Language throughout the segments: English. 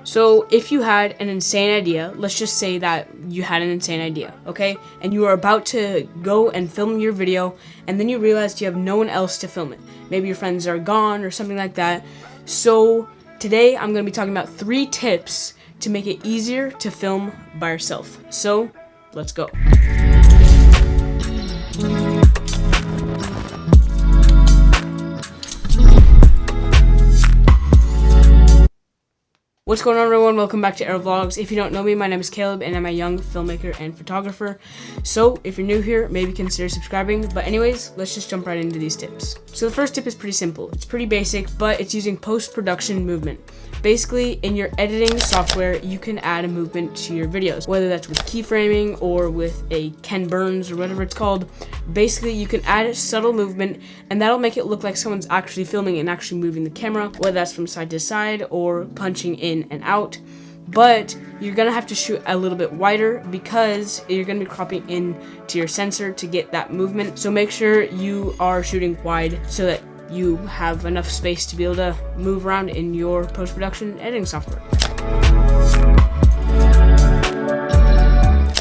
So if you had an insane idea, let's just say that you had an insane idea, okay? And you are about to go and film your video, and then you realized you have no one else to film it. Maybe your friends are gone or something like that. So today I'm going to be talking about 3 tips to make it easier to film by yourself. So let's go. What's going on, everyone? Welcome back to Air Vlogs. If you don't know me, my name is Caleb and I'm a young filmmaker and photographer. So if you're new here, maybe consider subscribing. But anyways, let's just jump right into these tips. So the first tip is pretty simple. It's pretty basic, but it's using post-production movement. Basically, in your editing software, you can add a movement to your videos, whether that's with keyframing or with a Ken Burns or whatever it's called. Basically, you can add a subtle movement, and that'll make it look like someone's actually filming and actually moving the camera, whether that's from side to side or punching in and out. But you're gonna have to shoot a little bit wider because you're gonna be cropping in to your sensor to get that movement. So make sure you are shooting wide so that you have enough space to be able to move around in your post-production editing software.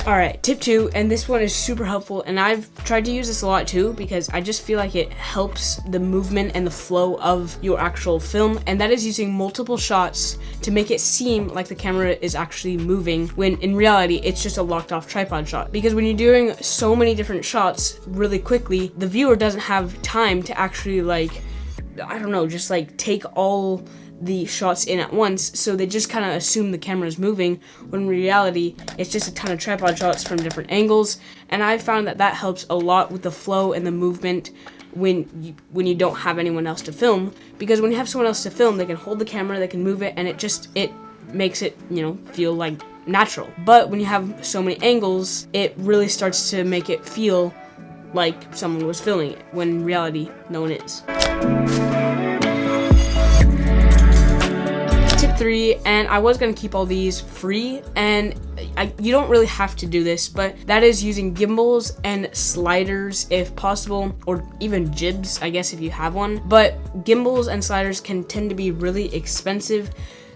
Alright, tip 2, and this one is super helpful, and I've tried to use this a lot too because I just feel like it helps the movement and the flow of your actual film, and that is using multiple shots to make it seem like the camera is actually moving when in reality it's just a locked off tripod shot. Because when you're doing so many different shots really quickly, the viewer doesn't have time to actually just take all the shots in at once, so they just kind of assume the camera is moving when in reality it's just a ton of tripod shots from different angles. And I found that helps a lot with the flow and the movement when you don't have anyone else to film, because when you have someone else to film, they can hold the camera, they can move it, and it makes it, feel like natural. But when you have so many angles, it really starts to make it feel like someone was filming it when in reality no one is. Tip 3, and I was going to keep all these free, and you don't really have to do this, but that is using gimbals and sliders if possible, or even jibs, I guess, if you have one. But gimbals and sliders can tend to be really expensive,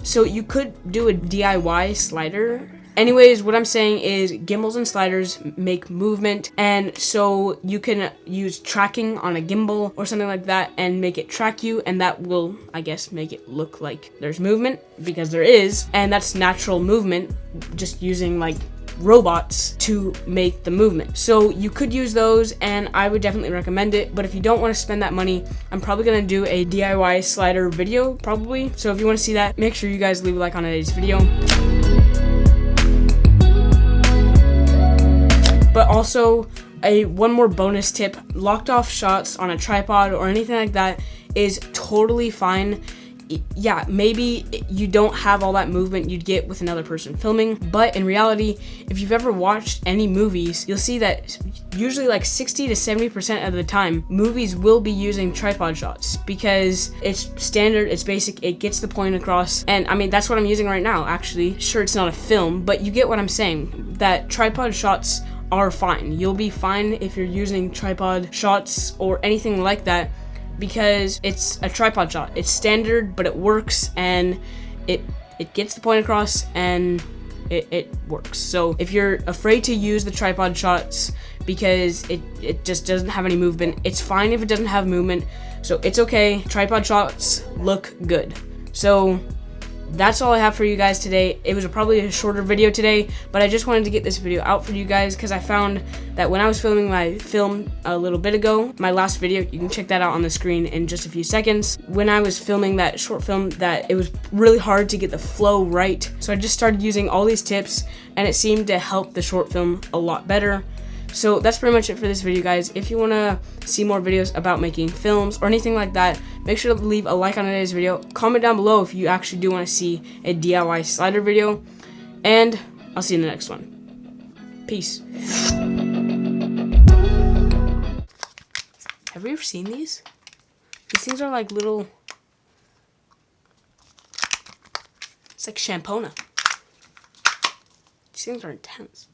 so you could do a DIY slider. Anyways, what I'm saying is gimbals and sliders make movement, and so you can use tracking on a gimbal or something like that and make it track you, and that will, I guess, make it look like there's movement, because there is, and that's natural movement, just using robots to make the movement. So you could use those, and I would definitely recommend it. But if you don't want to spend that money, I'm probably going to do a DIY slider video, probably. So if you want to see that, make sure you guys leave a like on today's video. But also, one more bonus tip, locked off shots on a tripod or anything like that is totally fine. Yeah, maybe you don't have all that movement you'd get with another person filming, but in reality, if you've ever watched any movies, you'll see that usually 60 to 70% of the time, movies will be using tripod shots because it's standard, it's basic, it gets the point across, and I mean, that's what I'm using right now, actually. Sure, it's not a film, but you get what I'm saying, that tripod shots are fine. You'll be fine if you're using tripod shots or anything like that, because it's a tripod shot. It's standard, but it works, and it gets the point across, and it works. So if you're afraid to use the tripod shots because it just doesn't have any movement, it's fine if it doesn't have movement, so it's okay. Tripod shots look good. So that's all I have for you guys today. It was probably a shorter video today, but I just wanted to get this video out for you guys because I found that when I was filming my film a little bit ago, my last video, you can check that out on the screen in just a few seconds. When I was filming that short film, that it was really hard to get the flow right. So I just started using all these tips, and it seemed to help the short film a lot better. So that's pretty much it for this video, guys. If you want to see more videos about making films or anything like that, make sure to leave a like on today's video. Comment down below if you actually do want to see a DIY slider video. And I'll see you in the next one. Peace. Have you ever seen these? These things are like little... It's like shampona. These things are intense.